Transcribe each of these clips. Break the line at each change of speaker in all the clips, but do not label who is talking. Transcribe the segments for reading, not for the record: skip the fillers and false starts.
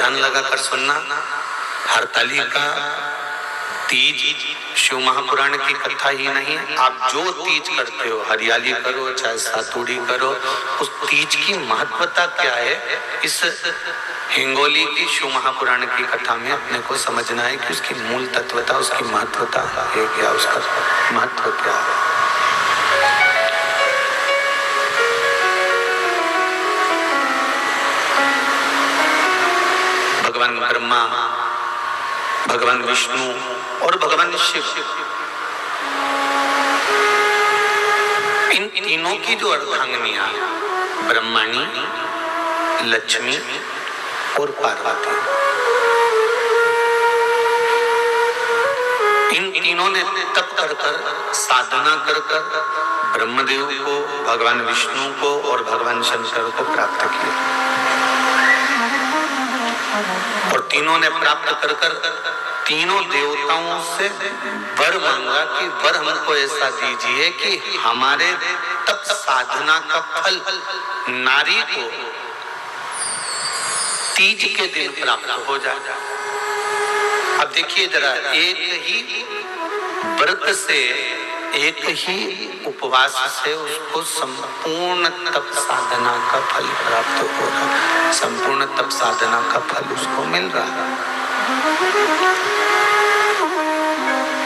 ध्यान लगाकर सुनना। हरतालिका तीज शिव महापुराण की कथा ही नहीं, आप जो तीज करते हो, हरियाली करो चाहे सातुड़ी करो, उस तीज की महत्वता क्या है, इस हिंगोली की शिव महापुराण की कथा में अपने को समझना है कि उसकी मूल तत्वता, उसकी महत्वता है क्या, उसका महत्व क्या है। भगवान ब्रह्मा, भगवान विष्णु और भगवान शिव, इन तीनों की जो अर्धांगिनियां, ब्रह्मणी, लक्ष्मी और पार्वती, इन तीनों ने तप कर कर, साधना कर कर ब्रह्मदेव को, भगवान विष्णु को और भगवान शंकर को प्राप्त किया। और तीनों ने प्राप्त कर कर तीनों देवताओं से वर मांगा कि वर हमको ऐसा दीजिए कि हमारे तप साधना का फल नारी को तीज के दिन प्राप्त हो जाए। अब देखिए जरा, एक ही व्रत से, एक ही उपवास से उसको संपूर्ण तप साधना का फल प्राप्त हो रहा है, संपूर्ण तप साधना का फल उसको मिल रहा है।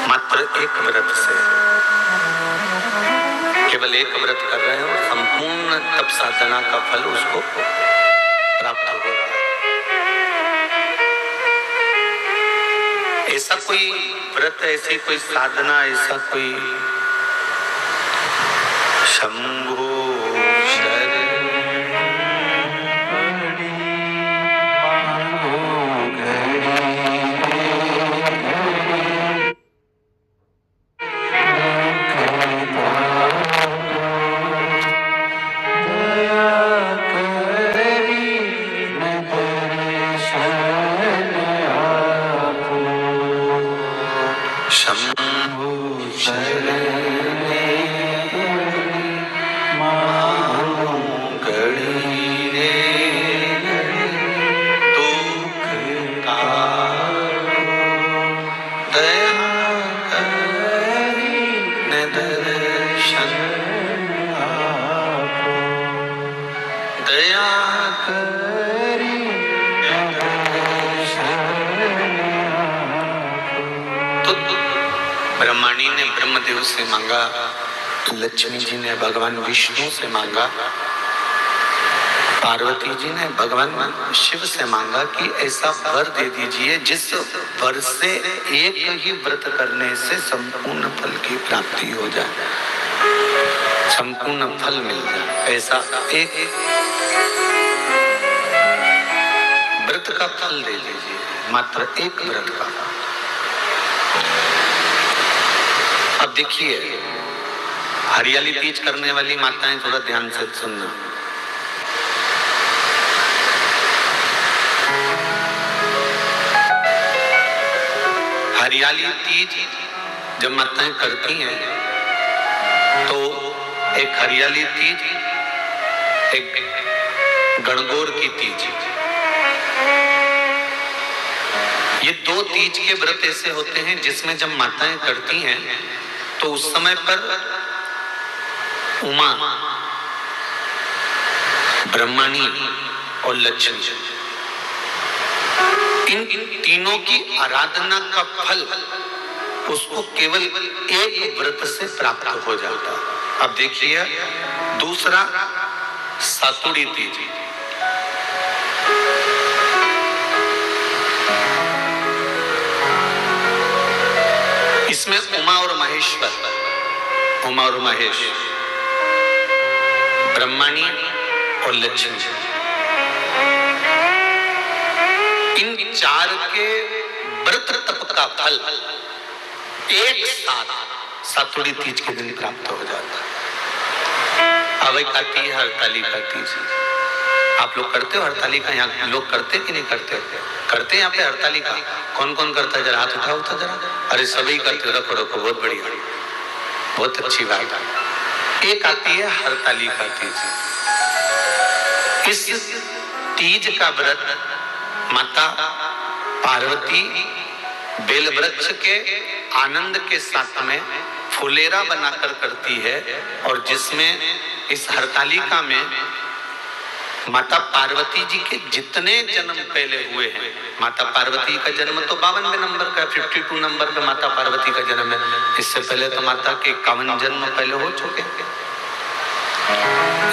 मात्र एक व्रत से, केवल एक व्रत कर रहे हो, संपूर्ण तप साधना का फल उसको प्राप्त हो रहा है। ऐसा कोई व्रत, ऐसी कोई साधना, ऐसा कोई शंभो ब्रह्मणी ने ब्रह्मदेव से मांगा, लक्ष्मी जी ने भगवान विष्णु से मांगा, पार्वती जी ने भगवान शिव से मांगा कि ऐसा वर दे दीजिए जिस वर से एक ही व्रत करने से संपूर्ण फल की प्राप्ति हो जाए, संपूर्ण फल मिल जाए। ऐसा एक व्रत का फल दे दीजिए, मात्र एक व्रत का। अब देखिए, हरियाली तीज करने वाली माताएं थोड़ा ध्यान से सुनना। हरियाली तीज जब माताएं करती हैं तो एक हरियाली तीज, एक गणगौर की तीज, ये दो तीज के व्रत ऐसे होते हैं जिसमें जब माताएं करती हैं तो उस समय पर उमा, ब्रह्मणी और लक्ष्मी, इन तीनों की आराधना का फल उसको केवल एक व्रत से प्राप्त हो जाता। अब देखिए दूसरा, सातुड़ी तीज। इसमें उमा और महेश्वर, उमा और महेश, ब्रह्मणी और लक्ष्मी, इन चार के व्रत तप का फल एक साथ सातुड़ी तीज के दिन प्राप्त हो जाता है। अब एक आती है हरतालिका तीज। आप लोग करते हो हरतालिका? यहाँ लोग करते कि नहीं करते? करते यहाँ पे हरतालिका? कौन कौन करता है? जरा हाथ उठाओ तो जरा। अरे सभी करते हो, रखो रखो, बहुत बढ़िया, बहुत अच्छी बात है। एक आती है हरतालिका तीज। इस तीज का व्रत माता पार्वती बेल वृक्ष के आनंद के साथ में फुलेरा बनाकर करती है, और जिसमें इस हरतालिका में माता पार्वती जी के जितने जन्म पहले हुए हैं, माता पार्वती का जन्म तो 52वें नंबर का, 52 नंबर पे माता पार्वती का जन्म है। इससे पहले तो माता के 51 जन्म पहले हो चुके हैं,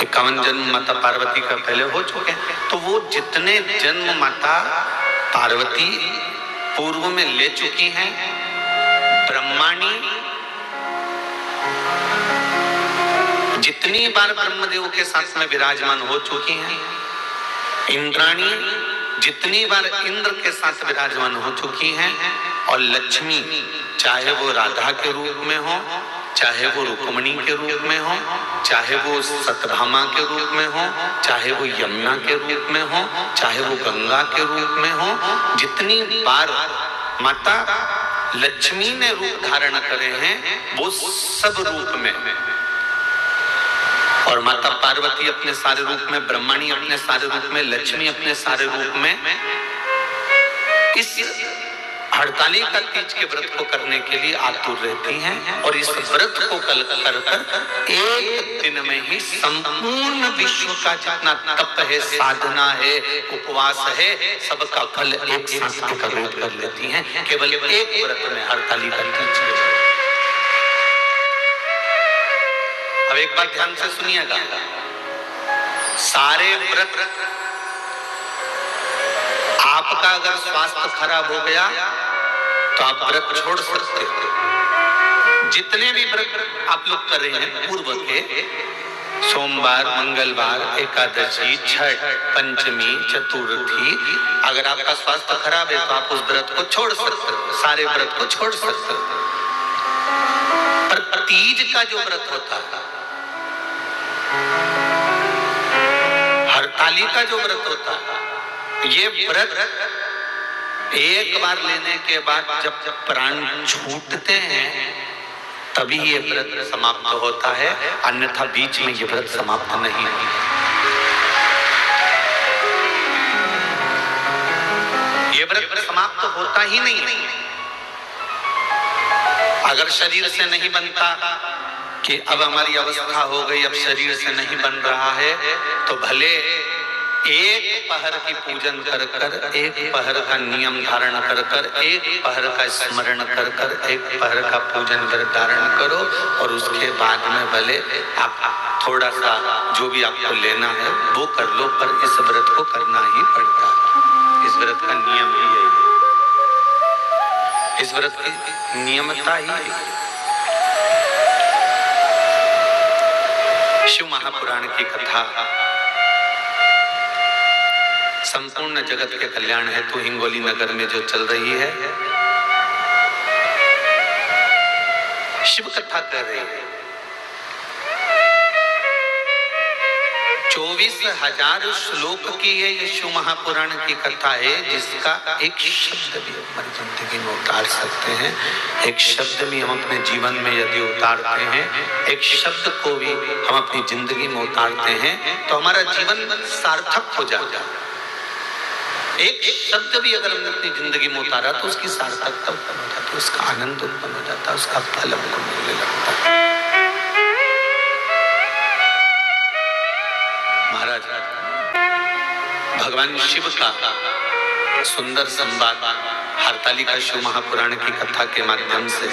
51 जन्म माता पार्वती का पहले हो चुके हैं। तो वो जितने जन्म माता पार्वती पूर्व में ले चुकी हैं, ब्रह्माणी जितनी बार ब्रह्मदेव के साथ में विराजमान हो चुकी हैं, इंद्राणी जितनी बार इंद्र के साथ विराजमान हो चुकी हैं, और लक्ष्मी चाहे वो राधा के रूप में हो, चाहे वो रुक्मिणी के रूप में हो, चाहे वो सत्यभामा के रूप में हो, चाहे वो यमुना के रूप में हो, चाहे वो गंगा के रूप में हो, जितनी बार माता लक्ष्मी ने रूप धारण करे हैं वो सब रूप में, और माता पार्वती अपने सारे रूप में, ब्रह्मणी अपने सारे रूप में, लक्ष्मी अपने सारे रूप में इस हरतालिका तीज के व्रत को करने के लिए आतुर रहती हैं, और इस व्रत को कर कर एक दिन में ही संपूर्ण विश्व का जितना तप है, साधना है, उपवास है, सबका फल एक साथ का रूप कर लेती हैं, केवल एक व्रत में, हरतालिका तीज के। अब एक बात ध्यान से सुनिएगा, सारे व्रत आपका अगर स्वास्थ्य खराब हो गया तो आप व्रत छोड़ सकते हो। जितने भी व्रत आप लोग कर रहे हैं पूर्व के, सोमवार, मंगलवार, एकादशी, छठ, पंचमी, चतुर्थी, अगर आपका स्वास्थ्य खराब है तो आप उस व्रत को छोड़ सकते हो, सारे व्रत को छोड़ सकते हो। पर तीज का जो व्रत होता है, हरतालिका जो व्रत होता है, ये व्रत एक बार लेने के बाद जब प्राण छूटते हैं तभी ये व्रत समाप्त होता है, अन्यथा बीच में ये व्रत समाप्त नहीं होता। ये व्रत समाप्त होता ही नहीं। अगर शरीर से नहीं बनता कि अब हमारी अवस्था हो गई, अब शरीर से नहीं बन रहा है, तो भले एक पहर की पूजन कर कर, एक पहर का नियम धारण कर कर, एक पहर का स्मरण कर कर, एक पहर का पूजन व्रत धारण करो, और उसके बाद में भले आप थोड़ा सा जो भी आपको लेना है वो कर लो, पर इस व्रत को करना ही पड़ता है। इस व्रत का नियम ही यही है, इस व्रत की नियमता ही है। शिव महापुराण की कथा संपूर्ण जगत के कल्याण हेतु हिंगोली नगर में जो चल रही है, शिव कथा कर रही है। 24,000 श्लोक की ये शिव महापुराण की कथा है, जिसका एक शब्द भी हमारी जिंदगी में उतार सकते हैं, एक शब्द भी हम अपने जीवन में यदि उतारते हैं, एक शब्द को भी हम अपनी जिंदगी में उतारते हैं, तो हमारा जीवन सार्थक हो जाता है। एक शब्द भी अगर हमने अपनी जिंदगी में उतारा तो उसकी सार्थकता उत्पन्न हो जाती है, उसका आनंद उत्पन्न हो जाता है, उसका फल हमको मिलने लगता है। महाराज भगवान शिव का सुंदर संवाद हरतालिका शिव महापुराण की कथा के माध्यम से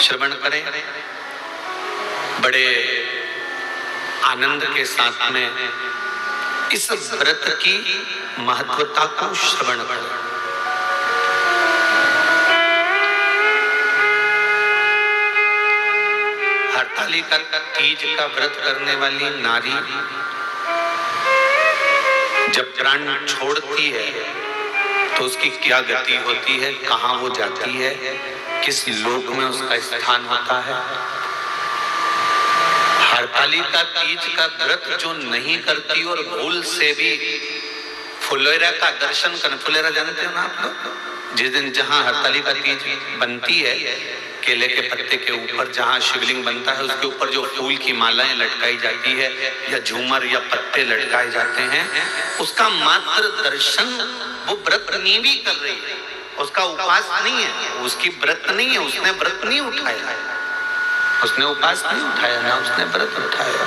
श्रवण करें, बड़े आनंद के साथ में इस व्रत की महत्वता को श्रवण करें। हरतालिका तीज का व्रत करने वाली नारी जब प्राण छोड़ती है तो उसकी क्या गति होती है, कहाँ वो जाती है, किस लोक में उसका स्थान होता है। हरतालिका तीज का व्रत जो नहीं करती और भूल से भी फुलेरा का दर्शन कर, फुलेरा जानते हो ना आप लोग, जिस दिन जहां हरतालिका तीज बनती है, केले के पत्ते के ऊपर जहाँ शिवलिंग बनता है उसके ऊपर जो फूल की मालाएं लटकाई जाती है या झूमर या पत्ते लटकाए जाते हैं, उसका मात्र दर्शन वो व्रत नहीं भी कर रही है, उसका उपवास नहीं है, उसकी व्रत नहीं है, उसने व्रत नहीं उठाया, उसने उपवास नहीं उठाया, ना उसने व्रत उठाया।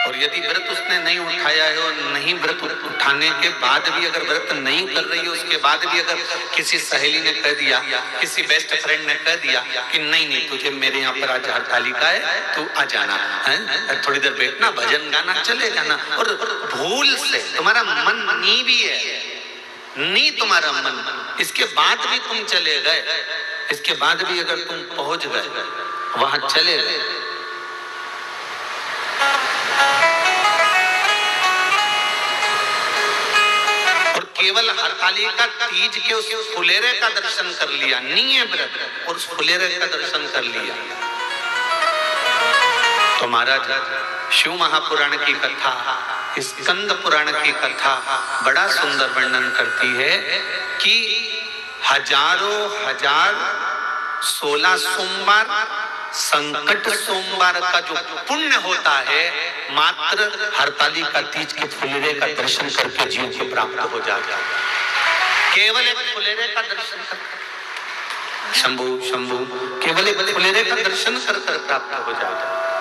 और यदि व्रत उसने नहीं उठाया है और नहीं व्रत उठाने के बाद भी अगर व्रत नहीं कर रही है, उसके बाद भी अगर किसी सहेली ने कह दिया, किसी बेस्ट फ्रेंड ने कह दिया कि नहीं नहीं तुझे मेरे यहाँ पर आज हरतालिका है, तू आ जाना है, थोड़ी देर बैठना, भजन गाना, चले जाना, और भूल से तुम्हारा मन नहीं भी है, नहीं तुम्हारा मन, इसके बाद भी तुम चले गए, इसके बाद भी अगर तुम पहुंच गए वहां चले गए, और केवल हरतालिका तीज के उस फुलेरे का दर्शन कर लिया, नहीं है व्रत, और उस फुलेरे का दर्शन कर लिया, तो महाराज शिव महापुराण की कथा, स्कंद पुराण की कथा बड़ा सुंदर वर्णन करती है कि हजारों हजार 16 सोमवार संकट सोमवार का जो पुण्य होता है मात्र हरतालिका तीज के फुलेरे का दर्शन करके जीव को प्राप्त हो जाता है। केवल एक फुलेरे का दर्शन कर, शंभु शंभु, केवल एक फुलेरे का दर्शन कर प्राप्त हो जाता है।